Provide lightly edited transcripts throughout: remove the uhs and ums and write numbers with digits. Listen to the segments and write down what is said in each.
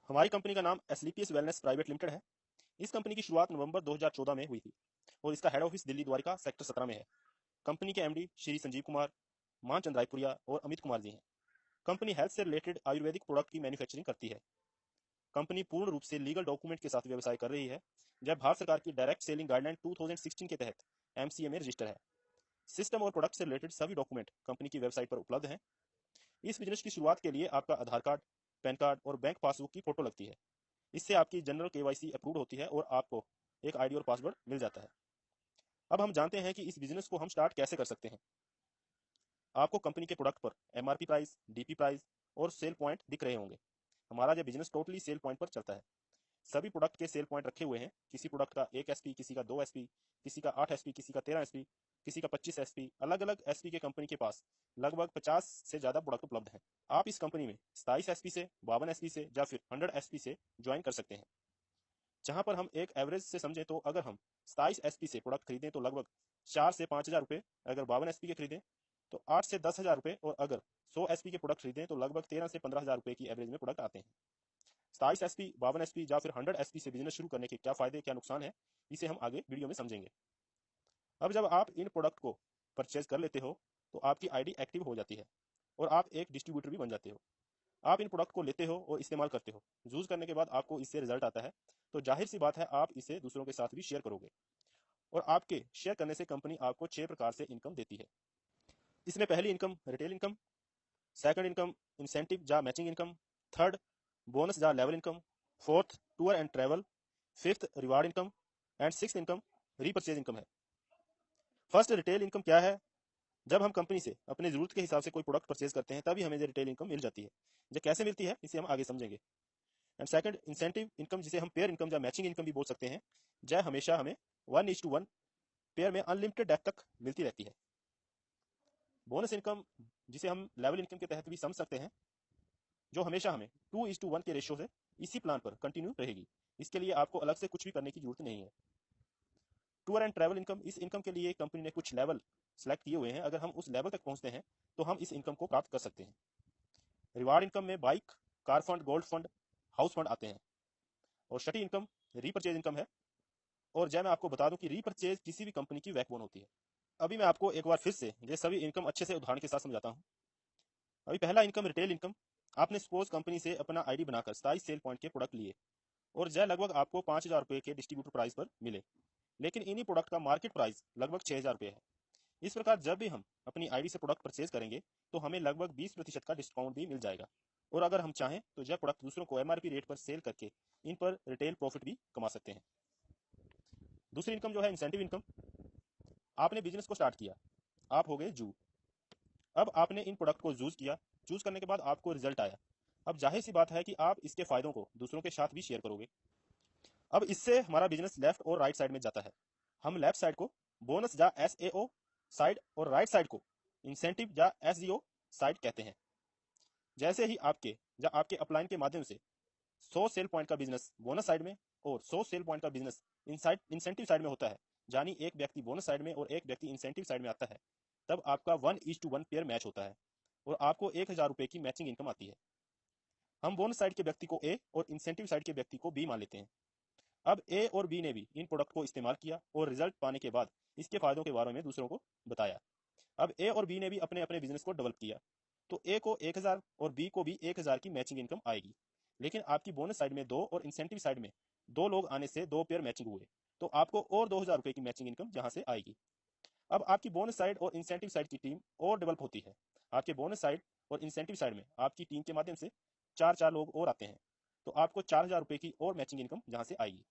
हमारी कंपनी का नाम एसलीपीएस वेलनेस प्राइवेट लिमिटेड है। इस कंपनी की शुरुआत नवंबर 2014 में हुई थी और इसका head office Delhi Dwarka sector 17 में है। कंपनी के एमडी श्री संजीव कुमार, मानचंद रायपुरिया और अमित कुमार जी हैं। कंपनी हेल्थ से रिलेटेड आयुर्वेदिक प्रोडक्ट की मैन्युफैक्चरिंग करती है। कंपनी पूर्ण रूप से लीगल डॉक्यूमेंट के साथ व्यवसाय कर रही है, जब भारत सरकार की डायरेक्ट सेलिंग गाइडलाइन 2016 के तहत एमसीए में रजिस्टर है। सिस्टम और प्रोडक्ट से रिलेटेड सभी डॉक्यूमेंट कंपनी की वेबसाइट पर उपलब्ध हैं। इस बिजनेस की शुरुआत के लिए आपका आधार कार्ड, पैन कार्ड और बैंक पासबुक की फोटो लगती है। इससे आपकी जनरल केवाईसी अप्रूव होती है और आपको एक आईडी और पासवर्ड मिल जाता है। अब हम जानते हैं कि इस बिजनेस को हम स्टार्ट कैसे कर सकते हैं। आपको कंपनी के प्रोडक्ट पर एमआरपी प्राइस, डीपी प्राइस और सेल पॉइंट दिख रहे होंगे। हमारा यह बिजनेस टोटली सेल पॉइंट पर चलता है। सभी प्रोडक्ट के सेल पॉइंट रखे हुए हैं। किसी प्रोडक्ट का 1 एसपी, किसी का 2 एसपी, किसी का 8 एसपी, किसी का 13 एसपी, किसी का 25 एसपी। अलग अलग एसपी के कंपनी के पास लगभग 50 से ज्यादा प्रोडक्ट उपलब्ध हैं। आप इस कंपनी में 27 एसपी से, 52 एसपी से या फिर 100 एसपी से ज्वाइन कर सकते हैं। जहां पर हम एक एवरेज से समझें तो अगर हम 27 एसपी से प्रोडक्ट खरीदें तो लगभग 4 से 5 हजार रुपए, अगर 52 एसपी के खरीदें तो 8 से 10 हजार रुपए, और अगर 100 एसपी के प्रोडक्ट खरीदें तो लगभग 13 से 15 हजार रुपए की एवरेज में प्रोडक्ट आते हैं। 27 एसपी, 52 एसपी या फिर 100 एसपी से बिजनेस शुरू करने के क्या फायदे, क्या नुकसान है, इसे हम आगे वीडियो में समझेंगे। अब जब आप इन प्रोडक्ट को परचेज कर लेते हो तो आपकी आईडी एक्टिव हो जाती है और आप एक डिस्ट्रीब्यूटर भी बन जाते हो। आप इन प्रोडक्ट को लेते हो और इस्तेमाल करते हो। यूज करने के बाद आपको इससे रिजल्ट आता है, तो जाहिर सी बात है आप इसे दूसरों के साथ भी शेयर करोगे, और आपके शेयर करने से कंपनी आपको 6 प्रकार से इनकम देती है। इसमें पहली income retail income, second income incentive या मैचिंग इनकम, थर्ड बोनस या level income, fourth tour and travel, fifth reward income and six income repurchase income है। फर्स्ट रिटेल इनकम क्या है? जब हम कंपनी से अपनी जरूरत के हिसाब से कोई प्रोडक्ट परचेज करते हैं तभी हमें रिटेल इनकम मिल जाती है। ये कैसे मिलती है इसे हम आगे समझेंगे। एंड सेकंड इंसेंटिव इनकम, जिसे हम पेयर इनकम या मैचिंग इनकम भी बोल सकते हैं। यह हमेशा हमें 1:1 पेयर में अनलिमिटेड डेप्थ तक मिलती रहती है। बोनस इनकम, जिसे हम लेवल इनकम के तहत भी समझ सकते हैं, जो हमेशा हमें 2:1 के रेशियो से इसी प्लान पर कंटिन्यू रहेगी। इसके लिए आपको अलग से कुछ भी करने की जरूरत नहीं है। टूर एंड ट्रैवल इनकम, इस इनकम के लिए कंपनी ने कुछ लेवल सेलेक्ट किए हुए हैं। अगर हम उस लेवल तक पहुंचते हैं तो हम इस इनकम को प्राप्त कर सकते हैं। रिवार्ड इनकम में bike, car fund, gold fund, house fund आते हैं। और छठी इनकम रीपरचेज इनकम है। और जय मैं आपको बता दूं कि रीपरचेज किसी भी कंपनी की बैकबोन होती है। अभी मैं आपको एक बार फिर से ये सभी इनकम अच्छे से उदाहरण के साथ समझाता हूं। अभी पहला इनकम रिटेल इनकम। आपने सपोज कंपनी से अपना आईडी बनाकर 27 सेल पॉइंट के प्रोडक्ट लिए और जय लगभग आपको 5 हजार रुपए के डिस्ट्रीब्यूटर प्राइस पर मिले, लेकिन इन्हीं प्रोडक्ट का मार्केट प्राइस लगभग 6 हजार रुपए है। इस प्रकार जब भी हम अपनी आईडी से प्रोडक्ट परचेज करेंगे तो हमें लगभग 20% का डिस्काउंट भी मिल जाएगा, और अगर हम चाहें तो यह प्रोडक्ट दूसरों को एमआरपी रेट पर सेल करके इन पर रिटेल प्रॉफिट भी कमा सकते हैं। दूसरी इनकम जो है इंसेंटिव इनकम। आपने बिजनेस को स्टार्ट किया, आप हो गए जू। अब आपने इन प्रोडक्ट को यूज किया, चूज करने के बाद आपको रिजल्ट आया। अब जाहिर सी बात है कि आप इसके फायदों को दूसरों के साथ भी शेयर करोगे। अब इससे हमारा बिजनेस लेफ्ट और राइट साइड में जाता है। हम लेफ्ट साइड को बोनस या एसएओ साइड और राइट साइड को इंसेंटिव या एसजीओ साइड कहते हैं। जैसे ही आपके या आपके अपलाइन के माध्यम से 100 सेल पॉइंट का बिजनेस बोनस साइड में और 100 सेल पॉइंट का बिजनेस इंसेंटिव साइड में होता है, यानी एक व्यक्ति बोनस साइड में और एक व्यक्ति इंसेंटिव साइड में आता है, तब आपका 1:1 पेयर मैच होता है और आपको 1 हजार रुपए की मैचिंग इनकम आती है। हम बोनस साइड के व्यक्ति को ए और इंसेंटिव साइड के व्यक्ति को बी मान लेते हैं। अब ए और बी ने भी इन प्रोडक्ट को इस्तेमाल किया और रिजल्ट पाने के बाद इसके फायदों के बारे में दूसरों को बताया। अब ए और बी ने भी अपने अपने बिजनेस को डेवलप किया, तो ए को 1 हजार और बी को भी 1 हजार की मैचिंग इनकम आएगी। लेकिन आपकी बोनस साइड में 2 और इंसेंटिव साइड में 2 लोग आने से 2 पेयर मैचिंग हुए, तो आपको और 2 हजार रुपए की मैचिंग इनकम जहां से आएगी। अब आपकी बोनस साइड और इंसेंटिव साइड की टीम और डेवलप होती है। आपके बोनस साइड और इंसेंटिव साइड में आपकी टीम के माध्यम से 4 लोग और आते हैं, तो आपको 4 हजार रुपए की और मैचिंग इनकम जहां से आएगी।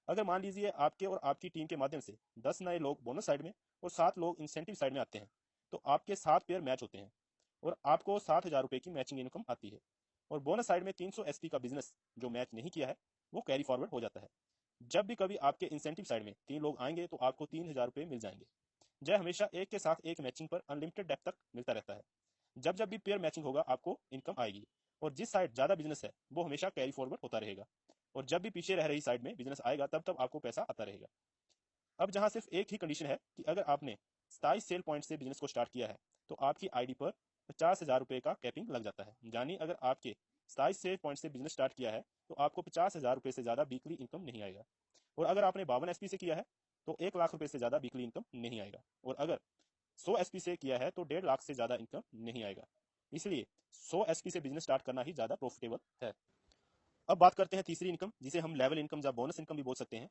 अगर मान लीजिए आपके और आपकी टीम के माध्यम से 10 नए लोग बोनस साइड में और 7 लोग इंसेंटिव साइड में आते हैं, तो आपके 7 पेयर मैच होते हैं और आपको 7 हजार रुपए की मैचिंग इनकम आती है। और बोनस साइड में 300 एसपी का बिजनेस जो मैच नहीं किया है वो कैरी फॉरवर्ड हो जाता है। जब भी कभी आपके इंसेंटिव साइड में 3 लोग आएंगे तो आपको 3 हजार रुपए मिल जाएंगे। जय हमेशा एक के साथ एक मैचिंग पर अनलिमिटेड डेप्थ तक मिलता रहता है। जब जब भी पेयर मैचिंग होगा आपको इनकम आएगी, और जिस साइड ज्यादा बिजनेस है वो हमेशा कैरी फॉरवर्ड होता रहेगा, और जब भी पीछे रह रही साइड में बिजनेस आएगा तब तब आपको पैसा आता रहेगा। अब जहां सिर्फ एक ही कंडीशन है कि अगर आपने 27 सेल पॉइंट से बिजनेस को स्टार्ट किया है तो आपकी आईडी पर 50 हजार रुपए का कैपिंग लग जाता है, यानी अगर आपके 27 से पॉइंट से बिजनेस स्टार्ट किया है तो आपको 50,000 रुपये से ज़्यादा वीकली इनकम नहीं आएगा। और अगर आपने 52 एसपी से किया है तो 1 लाख रुपये से ज़्यादा वीकली इनकम नहीं आएगा। और अगर 100 एसपी से किया है तो 1.5 लाख से ज़्यादा इनकम नहीं आएगा। इसलिए 100 एसपी से बिजनेस स्टार्ट करना ही ज़्यादा प्रॉफिटेबल है। अब बात करते हैं तीसरी इनकम, जिसे हम लेवल इनकम या बोनस इनकम भी बोल सकते हैं।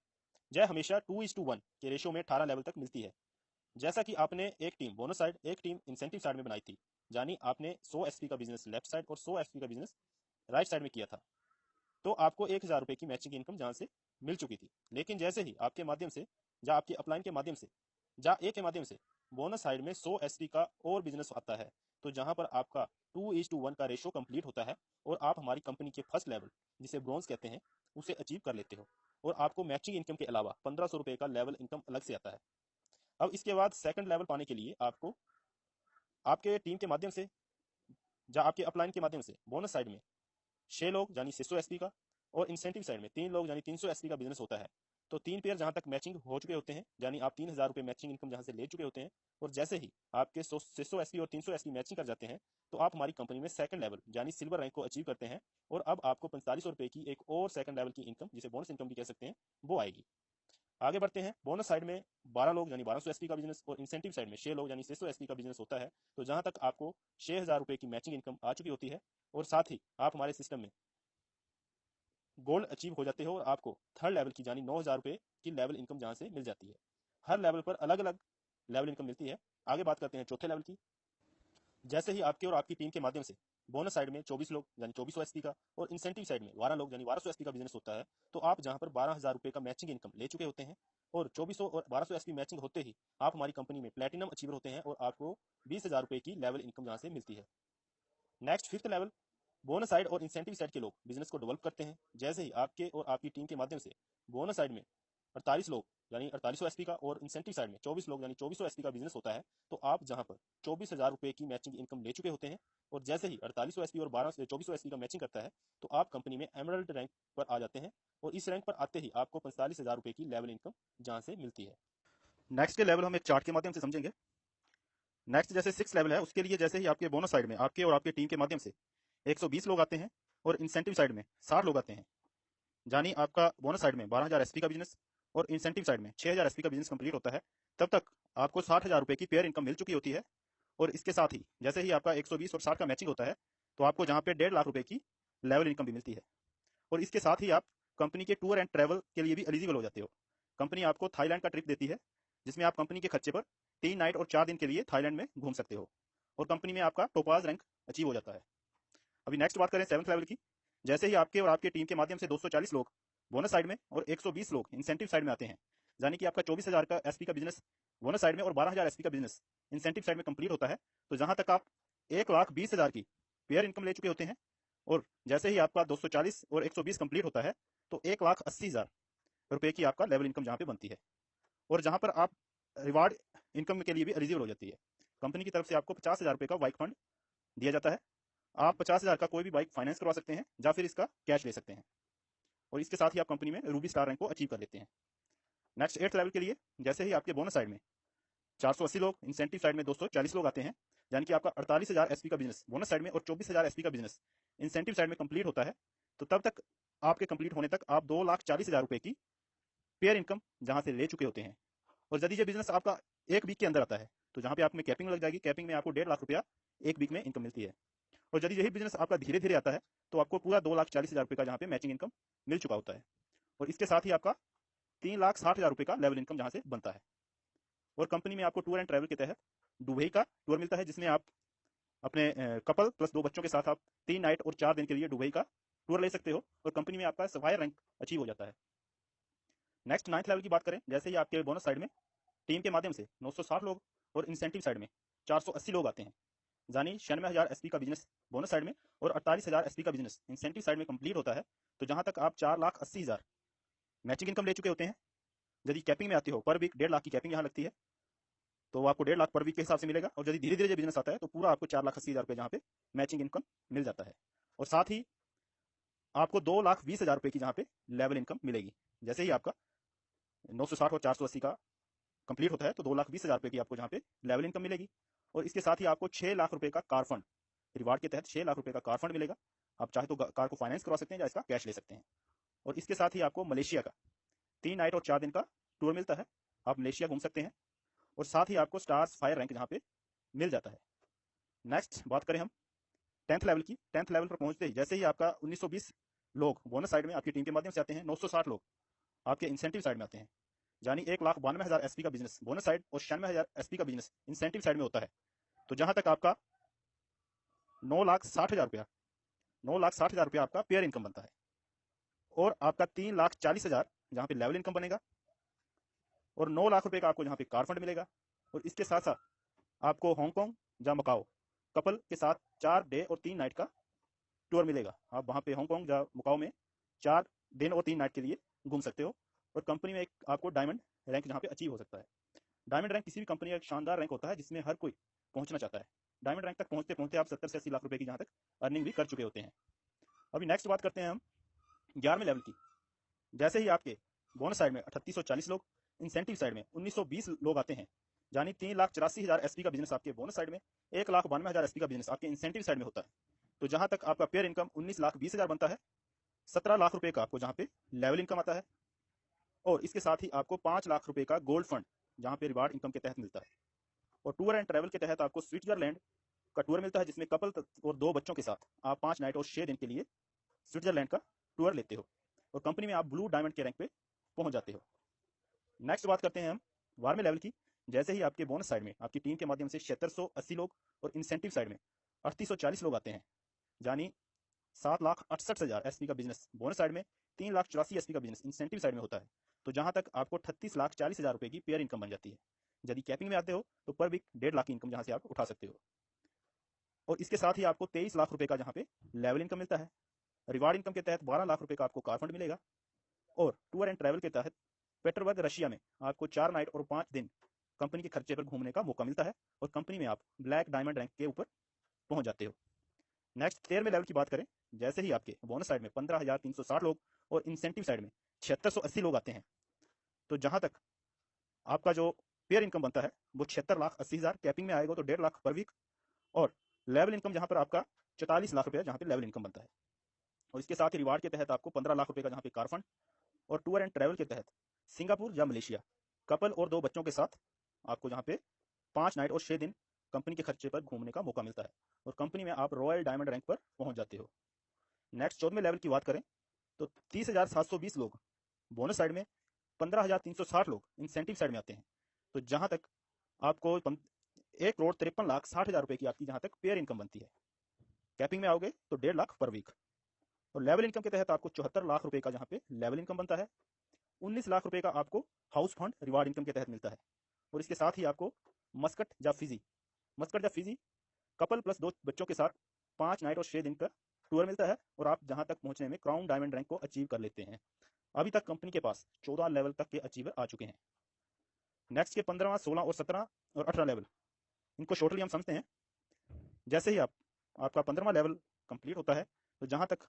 यह हमेशा 2:1 के रेशियो में 18 लेवल तक मिलती है। जैसा कि आपने एक टीम बोनस साइड एक टीम इंसेंटिव साइड में बनाई थी, यानी आपने 100 एसपी का बिजनेस लेफ्ट साइड और 100 एसपी का बिजनेस राइट साइड में किया था, तो आपको 1,000 रुपये की मैचिंग इनकम जहां से मिल चुकी थी। लेकिन जैसे ही आपके माध्यम से या आपके अपलाइन के माध्यम से या ए के माध्यम से बोनस साइड में 100 एसपी का और बिजनेस आता है, तो जहां पर आपका 2:1 का रेशियो कंप्लीट होता है और आप हमारी कंपनी के फर्स्ट लेवल, जिसे ब्रॉन्ज कहते हैं, उसे अचीव कर लेते हो। और आपको मैचिंग इनकम के अलावा 1,500 रुपये का लेवल इनकम अलग से आता है। अब इसके बाद सेकंड लेवल पाने के लिए आपको आपके टीम के माध्यम से या आपके अपलाइन के माध्यम से बोनस साइड में 6 लोग यानी 600 एसपी का और इंसेंटिव साइड में 3 लोग यानी 300 एसपी का बिजनेस होता है। तो 3 पेयर जहां तक मैचिंग हो चुके होते हैं, यानी आप 3,000 रुपये मैचिंग इनकम जहां से ले चुके होते हैं, और जैसे ही आपके 600 एसपी और 300 एसपी मैचिंग कर जाते हैं, तो आप हमारी कंपनी में सेकंड लेवल यानी सिल्वर रैंक को अचीव करते हैं। और अब आपको 4500 रुपये की एक और सेकंड लेवल की इनकम, जिसे बोनस इनकम भी कह सकते हैं, वो आएगी। आगे बढ़ते हैं। बोनस साइड में 12 लोग यानी 1200 एसपी का बिजनेस और इंसेंटिव साइड में 6 लोग यानी 600 एसपी का बिजनेस होता है। तो जहां तक आपको 6,000 रुपये की मैचिंग इनकम आ चुकी होती है, और साथ ही आप हमारे सिस्टम में गोल्ड अचीव हो जाते हो और आपको थर्ड लेवल की यानी 9,000 रुपये की लेवल इनकम जहां से मिल जाती है। हर लेवल पर अलग अलग लेवल इनकम मिलती है। आगे बात करते हैं चौथे लेवल की। जैसे ही आपके और आपकी टीम के माध्यम से बोनस साइड में 24 लोग यानी 2400 एसपी का और इंसेंटिव साइड में 12 लोग यानी 1200 एसपी का बिजनेस होता है, तो आप जहां पर 12,000 रुपये का मैचिंग इनकम ले चुके होते हैं, और 2400 और 1200 एसपी मैचिंग होते ही आप हमारी कंपनी में प्लेटिनम अचीवर होते हैं और आपको 20,000 रुपये की लेवल इनकम जहां से मिलती है। Next fifth level, bonus side और इंसेंटिव साइड के लोग बिजनेस को डेवलप करते हैं। जैसे ही आपके और आपकी टीम के माध्यम से बोनस साइड में 48 लोग यानी 4800 एसपी का और इंसेंटिव साइड में 24 लोग यानी 2400 एसपी का बिजनेस होता है, तो आप जहां पर 24,000 रुपये की मैचिंग इनकम ले चुके होते हैं, और जैसे ही 4800 एसपी और 2400 एसपी का मैचिंग करता है, तो आप कंपनी में एमरल्ड रैंक पर आ जाते हैं। और इस रैंक पर आते ही आपको 45,000 रुपये की लेवल इनकम जहां से मिलती है। नेक्स्ट के लेवल हम एक चार्ट के माध्यम से समझेंगे। नेक्स्ट जैसे 6 लेवल है, उसके लिए जैसे ही आपके बोनस साइड में आपके और आपके टीम के माध्यम से 120 लोग आते हैं और इंसेंटिव साइड में 60 लोग आते हैं, यानी आपका बोनस साइड में 12,000 एसपी का बिजनेस और इंसेंटिव साइड में 6,000 एसपी का बिजनेस कंप्लीट होता है, तब तक आपको 60,000 रुपये की पेयर इनकम मिल चुकी होती है। और इसके साथ ही जैसे ही आपका 120 और 60 का मैचिंग होता है, तो आपको जहां पे 1.5 लाख रुपए की लेवल इनकम भी मिलती है। और इसके साथ ही आप कंपनी के टूर एंड ट्रैवल के लिए भी एलिजिबल हो जाते हो। कंपनी आपको थाईलैंड का ट्रिप देती है, जिसमें आप कंपनी के खर्चे पर 3 नाइट और 4 दिन के लिए थाईलैंड में घूम सकते हो, और कंपनी में आपका टोपाज रैंक अचीव हो जाता है। अभी नेक्स्ट बात करें 7th लेवल की। जैसे ही आपके और आपके टीम के माध्यम से 240 लोग बोनस साइड में और 120 लोग इंसेंटिव साइड में आते हैं, यानी कि आपका 24,000 का एसपी का बिजनेस बोनस साइड में और 12,000 एसपी का बिजनेस इंसेंटिव साइड में कंप्लीट होता है, तो जहां तक आप 1,20,000 की पेयर इनकम ले चुके होते हैं, और जैसे ही आपका 240 और 120 कंप्लीट होता है, तो 1,80,000 रुपए की आपका लेवल इनकम जहां पे बनती है। और जहां पर आप रिवार्ड इनकम के लिए भी एलिजिबल हो जाती है। कंपनी की तरफ से आपको 50,000 रुपए का बाइक फंड दिया जाता है। आप 50,000 का कोई भी बाइक फाइनेंस करवा सकते हैं या फिर इसका कैश ले सकते हैं, और इसके साथ ही आप कंपनी में रूबी स्टार रैंक को अचीव कर लेते हैं। नेक्स्ट 8th लेवल के लिए जैसे ही आपके बोनस साइड में 480 लोग, इंसेंटिव साइड में 240 लोग आते हैं, यानी कि आपका 48,000 एसपी का बिजनेस बोनस साइड में और 24,000 एसपी का बिजनेस इंसेंटिव साइड में कंप्लीट होता है, तो तब तक आपके कंप्लीट होने तक आप 2,40,000 रुपए की पेयर इनकम जहां से ले चुके होते हैं। और यदि ये बिजनेस आपका एक वीक के अंदर आता है, तो जहां पे आप में कैपिंग लग जाएगी, कैपिंग में आपको 1.5 लाख रुपया एक वीक में इनकम मिलती है। और यदि यही बिजनेस आपका धीरे धीरे आता है, तो आपको पूरा 2,40,000 रुपए का जहां पे मैचिंग इनकम मिल चुका होता है, और इसके साथ ही आपका 3,60,000 रुपए का लेवल इनकम जहां से बनता है। और कंपनी में आपको टूर एंड ट्रैवल के तहत दुबई का टूर मिलता है, जिसमें आप अपने कपल प्लस 2 बच्चों के साथ आप 3 नाइट और 4 दिन के लिए दुबई का टूर ले सकते हो, और कंपनी में आपका सफायर रैंक अचीव हो जाता है। नेक्स्ट 9th लेवल की बात करें, जैसे ही आपके बोनस साइड में टीम के माध्यम से 960 लोग और इंसेंटिव साइड में 480 लोग आते हैं, यानी 96,000 एसपी का बिजनेस बोनस साइड में और 48,000 एसपी का बिजनेस इंसेंटिव साइड में कंप्लीट होता है, तो जहां तक आप 4,80,000 मैचिंग इनकम ले चुके होते हैं। यदि कैपिंग में आते हो, पर वीक 1.5 लाख की कैपिंग यहाँ लगती है, तो आपको 1.5 लाख पर वीक के हिसाब से मिलेगा। और यदि धीरे धीरे बिजनेस आता है, तो पूरा आपको 4,80,000 रुपये जहाँ पे मैचिंग इनकम मिल जाता है। और साथ ही आपको 2,20,000 रुपये की जहाँ पे लेवल इनकम मिलेगी। जैसे ही आपका 960 और 480 का कंप्लीट होता है, तो 2,20,000 रुपये की आपको जहाँ पे लेवल इनकम मिलेगी। और इसके साथ ही आपको 6 लाख रुपए का कार फंड, रिवार्ड के तहत 6 लाख रुपए का कार फंड मिलेगा। आप चाहे तो कार को फाइनेंस करवा सकते हैं या इसका कैश ले सकते हैं। और इसके साथ ही आपको मलेशिया का 3 नाइट और 4 दिन का टूर मिलता है, आप मलेशिया घूम सकते हैं। और साथ ही आपको स्टार्स फायर रैंक यहाँ पे मिल जाता है। नेक्स्ट बात करें हम 10th लेवल की। 10th लेवल पर पहुंचते ही जैसे ही आपका 1920 लोग बोनस साइड में आपकी टीम के माध्यम से आते हैं, 960 लोग आपके इंसेंटिव साइड में आते हैं, यानी 1,92,000 एसपी का बिजनेस बोनस साइड और 96,000 एसपी का बिजनेस इंसेंटिव साइड में होता है। तो जहां तक आपका 9,60,000 रुपया आपका पेयर इनकम बनता है। और आपका 3,40,000 जहां पे लेवल इनकम बनेगा, और 9 लाख रुपए का आपको यहाँ पे कार फंड मिलेगा। और इसके साथ साथ आपको हांगकांग या मकाओ कपल के साथ 4 डे और 3 नाइट का टूर मिलेगा। आप वहाँ पे हांगकांग या मकाओ में 4 दिन और 3 नाइट के लिए घूम सकते हो। और कंपनी में एक आपको डायमंड रैंक यहाँ पे अचीव हो सकता है। डायमंड रैंक किसी भी कंपनी का एक शानदार रैंक होता है जिसमें हर कोई पहुंचना चाहता है। डायमंड रैंक तक पहुंचते पहुंचते आप 70 से 80 लाख रुपए की जहाँ तक अर्निंग भी कर चुके होते हैं। अभी नेक्स्ट बात करते हैं हम 11वें लेवल की। जैसे ही आपके बोनस साइड में 3840 लोग, इंसेंटिव साइड में 1920 लोग आते हैं, यानी 3,84,000 एसपी का बिजनेस आपके बोनस साइड में, 1,92,000 एसपी का बिजनेस आपके इंसेंटिव साइड में होता है। तो जहां तक आपका पेयर इनकम 19,20,000 बनता है, 17 लाख रुपए का आपको जहां पे लेवल इनकम आता है। और इसके साथ ही आपको 5 लाख रुपए का गोल्ड फंड जहां पे रिवार्ड इनकम के तहत मिलता है। और टूर एंड ट्रैवल के तहत आपको स्विट्जरलैंड का टूर मिलता है, जिसमें कपल और 2 बच्चों के साथ आप 5 नाइट और 6 दिन के लिए स्विट्जरलैंड का टूर लेते हो। और कंपनी में आप ब्लू डायमंड के रैंक पे पहुंच जाते हो। नेक्स्ट बात करते हैं हम 12वें लेवल की। जैसे ही आपके बोनस साइड में आपकी टीम के माध्यम से 7680 लोग और इंसेंटिव साइड में 3840 लोग आते हैं, यानी 7,68,000 एसपी का बिजनेस बोनस साइड में, 3,84,000 एसपी का बिजनेस इंसेंटिव साइड में होता है। तो जहां तक आपको 38,40,000 रुपए की पेयर इनकम बन जाती है। यदि कैपिंग में आते हो तो पर वीक 1.5 लाख की इनकम जहां से आप उठा सकते हो। और इसके साथ ही आपको 23 लाख रुपए का जहां पे लेवल इनकम मिलता है। रिवार्ड इनकम के तहत 12 लाख रुपए का आपको कार फंड मिलेगा। और टूर एंड ट्रैवल के तहत पेट्रोबर्ग रशिया में आपको 4 नाइट और 5 दिन कंपनी के खर्चे पर घूमने का मौका मिलता है। और कंपनी में आप ब्लैक डायमंड रैंक के ऊपर पहुंच जाते हो। नेक्स्ट 13वें लेवल की बात करें। जैसे ही आपके बोनस साइड में 15,360 लोग और इंसेंटिव साइड में 7680 लोग आते हैं, तो जहां तक आपका जो पेयर इनकम बनता है वो 76,80,000, कैपिंग में आएगा तो 1.5 लाख पर वीक। और लेवल इनकम जहां पर आपका 44 लाख रुपया जहां पे लेवल इनकम बनता है। और इसके साथ ही रिवार्ड के तहत आपको 15 लाख रुपए का जहां पे कार फंड, और टूर एंड ट्रैवल के तहत सिंगापुर या मलेशिया कपल और 2 बच्चों के साथ आपको जहां पे 5 नाइट और 6 दिन कंपनी के खर्चे पर घूमने का मौका मिलता है। और कंपनी में आप रॉयल डायमंड रैंक पर पहुंच जाते हो। नेक्स्ट 14वें लेवल की बात करें तो 30,720 लोग बोनस साइड में, 15,360 लोग इंसेंटिव साइड में आते हैं। तो जहां तक आपको 1,53,60,000 रुपए की आपकी जहां तक पेयर इनकम बनती है। कैपिंग में आओगे तो 1.5 लाख पर वीक। और लेवल इनकम के तहत आपको 74 लाख रुपए का जहां पे लेवल इनकम बनता है। 19 लाख रुपए का आपको हाउस फंड रिवार्ड इनकम के तहत मिलता है। और इसके साथ ही आपको मस्कट या फिजी कपल प्लस 2 बच्चों के साथ 5 नाइट और 6 दिन का टूर मिलता है। और आप जहां तक पहुंचने में क्राउन डायमंड रैंक को अचीव कर लेते हैं। अभी तक कंपनी के पास 14 लेवल तक के अचीवर आ चुके हैं। नेक्स्ट के 15वां, 16 और 17 और 18 लेवल, इनको शॉर्टली हम समझते हैं। जैसे ही आपका 15वां लेवल कंप्लीट होता है, तो जहां तक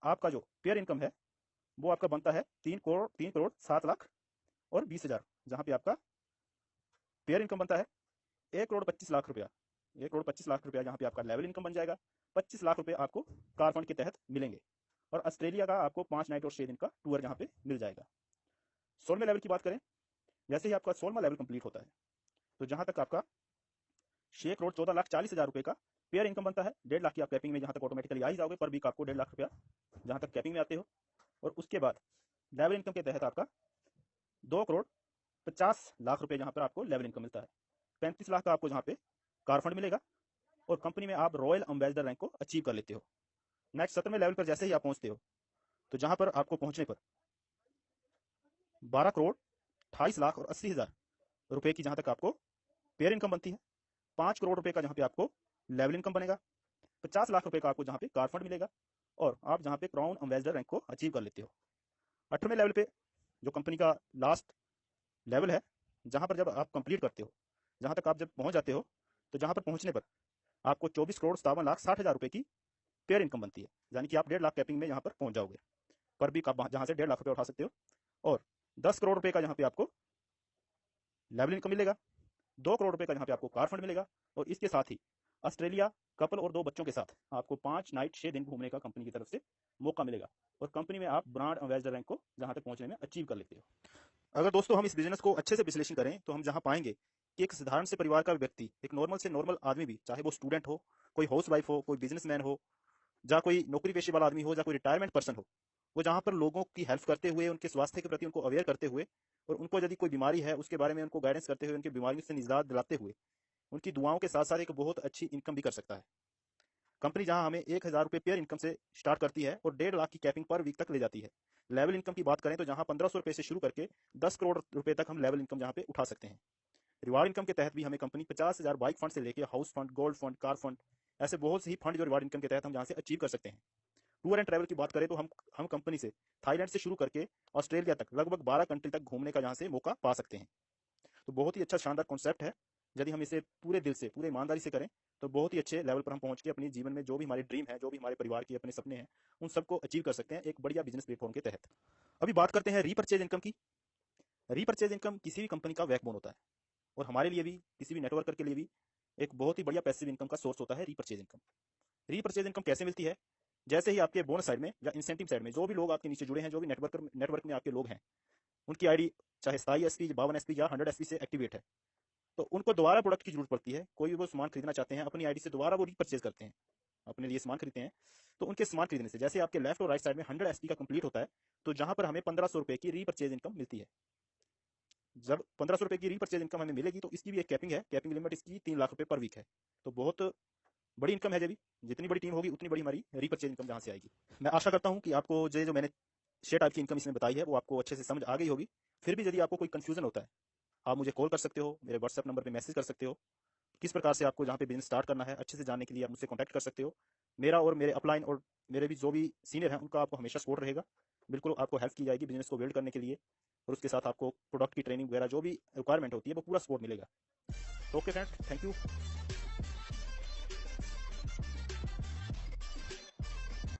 आपका जो पेयर इनकम है वो आपका बनता है 3,07,20,000, जहां पे आपका पेयर इनकम बनता है 1,25,00,000 रुपया। 1,25,00,000 रुपया जहां पे आपका लेवल इनकम बन जाएगा। 25 लाख रुपए आपको कार फंड के तहत मिलेंगे। और ऑस्ट्रेलिया का आपको 5 नाइट और 6 दिन का टूर जहां पे मिल जाएगा। 16वें लेवल की बात करें। जैसे ही आपका 16वां लेवल कंप्लीट होता है, तो जहां तक आपका 6,14,40,000 रुपए का पेयर इनकम बनता है। 1.5 लाख की आप कैपिंग में जहां तक ऑटोमेटिकली आ ही जाओगे, पर वीक आपको 1.5 लाख रुपया जहां तक कैपिंग में आते हो। और उसके बाद लेवल इनकम के तहत आपका 2,50,00,000 रुपए जहां पर आपको लेवल इनकम मिलता है। 35 लाख का आपको जहां पे कार फंड मिलेगा। और कंपनी में आप रॉयल एम्बेसडर रैंक को अचीव कर लेते हो। नेक्स्ट 17वें लेवल पर जैसे ही आप पहुंचते हो, तो जहां पर आपको पहुंचने पर 12,28,80,000 रुपए की जहां तक आपको पेयर इनकम बनती है। 5 करोड़ रुपए का जहां पे आपको लेवल इनकम बनेगा। 50 लाख रुपए का आपको जहां पे कार फंड मिलेगा। और आप जहां पे क्राउन एम्बेसडर रैंक को अचीव कर लेते हो। 18वें लेवल पे जो कंपनी का लास्ट लेवल है, जहां पर जब आप कंप्लीट करते हो, जहां तक आप जब पहुंच जाते हो, तो जहां पर पहुंचने पर आपको 24,57,60,000 रुपए की पेयर इनकम बनती है। यानी कि आप 1.5 लाख कैपिंग में यहां पर पहुंच जाओगे। पर भी आप जहां से 1.5 लाख रुपए उठा सकते हो। और 10 करोड़ रुपए का जहां पे आपको लेवल इनकम मिलेगा। 2 करोड़ रुपए का जहां पे आपको कार फंड मिलेगा। और इसके साथ ही ऑस्ट्रेलिया कपल और 2 बच्चों के साथ आपको 5 नाइट 6 दिन घूमने का कंपनी की तरफ से मौका मिलेगा और कंपनी में आप ब्रांड एम्बेसडर रैंक को जहां तक पहुंचने में अचीव कर लेते हो। अगर दोस्तों हम इस बिजनेस को अच्छे से विश्लेषण करें तो हम जहां पाएंगे कि एक साधारण से परिवार का व्यक्ति, एक नॉर्मल से नॉर्मल आदमी भी, चाहे वो स्टूडेंट हो, कोई हाउस वाइफ हो, कोई बिजनेसमैन हो, या कोई नौकरी पेशे वाला आदमी हो, या कोई रिटायरमेंट पर्सन हो, वो जहां पर लोगों की हेल्प करते हुए, उनके स्वास्थ्य के प्रति उनको अवेयर करते हुए और उनको यदि कोई बीमारी है उसके बारे में उनको गाइडेंस करते हुए, उनकी बीमारियों से निजात दिलाते हुए, उनकी दुआओं के साथ साथ एक बहुत अच्छी इनकम भी कर सकता है। कंपनी जहां हमें 1,000 रुपये पेयर इनकम से स्टार्ट करती है और 1.5 लाख की कैपिंग पर वीक तक ले जाती है। लेवल इनकम की बात करें तो जहां 1,500 रुपये से शुरू करके 10 करोड़ रुपए तक हम लेवल इनकम जहां पे उठा सकते हैं। रिवार्ड इनकम के तहत भी हमें कंपनी 50,000 बाइक फंड से लेकर house fund, gold fund, car fund, ऐसे बहुत से ही फंड जो रिवार्ड इनकम के तहत हम जहां से अचीव कर सकते हैं। टूर एंड ट्रैवल की बात करें तो हम कंपनी से थाईलैंड से शुरू करके ऑस्ट्रेलिया तक लगभग 12 कंट्री तक घूमने का जहां से मौका पा सकते हैं। तो बहुत ही अच्छा शानदार कॉन्सेप्ट है। यदि हम इसे पूरे दिल से, पूरे ईमानदारी से करें तो बहुत ही अच्छे लेवल पर हम पहुंच के अपने जीवन में जो भी हमारे ड्रीम है, जो भी हमारे परिवार के अपने सपने हैं, उन सबको अचीव कर सकते हैं एक बढ़िया बिजनेस प्लेटफॉर्म के तहत। अभी बात करते हैं रीपर्चेज इनकम की। रीपर्चेज इनकम किसी भी कंपनी का बैकबोन होता है और हमारे लिए भी, किसी भी नेटवर्कर के लिए भी एक बहुत ही बढ़िया पैसिव इनकम का सोर्स होता है रीपर्चेज इनकम। रीपर्चेज इनकम कैसे मिलती है? जैसे ही आपके बोनस साइड में या इंसेंटिव साइड में जो भी लोग आपके नीचे जुड़े हैं, जो भी नेटवर्क में आपके लोग हैं, उनकी आईडी चाहे 27 SP, 52 SP या 100 SP से एक्टिवेट है, तो उनको दोबारा प्रोडक्ट की जरूरत पड़ती है। कोई भी वो सामान खरीदना चाहते हैं, अपनी आईडी से दोबारा वो रीपर्चेज करते हैं, अपने लिए सामान खरीदते हैं। तो उनके सामान खरीदने से जैसे आपके लेफ्ट और राइट साइड में 100 SP का कंप्लीट होता है, तो जहां पर हमें 1,500 रुपए की रीपर्चेज इनकम मिलती है। जब 1,500 रुपए की रीपर्चेज इनकम हमें मिलेगी तो इसकी भी एक कैपिंग है। कैपिंग लिमिट इसकी 3 लाख रुपए पर वीक है। तो बहुत बड़ी इनकम है। जब जितनी बड़ी टीम होगी उतनी बड़ी हमारी रीपर्चेज इनकम जहां से आएगी। मैं आशा करता हूं कि आपको जो मैंने 6 टाइप की इनकम इसमें बताई है वो आपको अच्छे से समझ आ गई होगी। फिर भी यदि आपको कोई कंफ्यूजन होता है, आप मुझे कॉल कर सकते हो, मेरे व्हाट्सएप नंबर पे मैसेज कर सकते हो। किस प्रकार से आपको जहाँ पे बिजनेस स्टार्ट करना है अच्छे से जानने के लिए आप मुझसे कॉन्टैक्ट कर सकते हो। मेरा और मेरे अपलाइन और मेरे भी जो भी सीनियर हैं उनका आपको हमेशा सपोर्ट रहेगा। बिल्कुल आपको हेल्प की जाएगी बिजनेस को बिल्ड करने के लिए, और उसके साथ आपको प्रोडक्ट की ट्रेनिंग वगैरह जो भी रिक्वायरमेंट होती है वो पूरा सपोर्ट मिलेगा। तो ओके फ्रेंड, थैंक यू।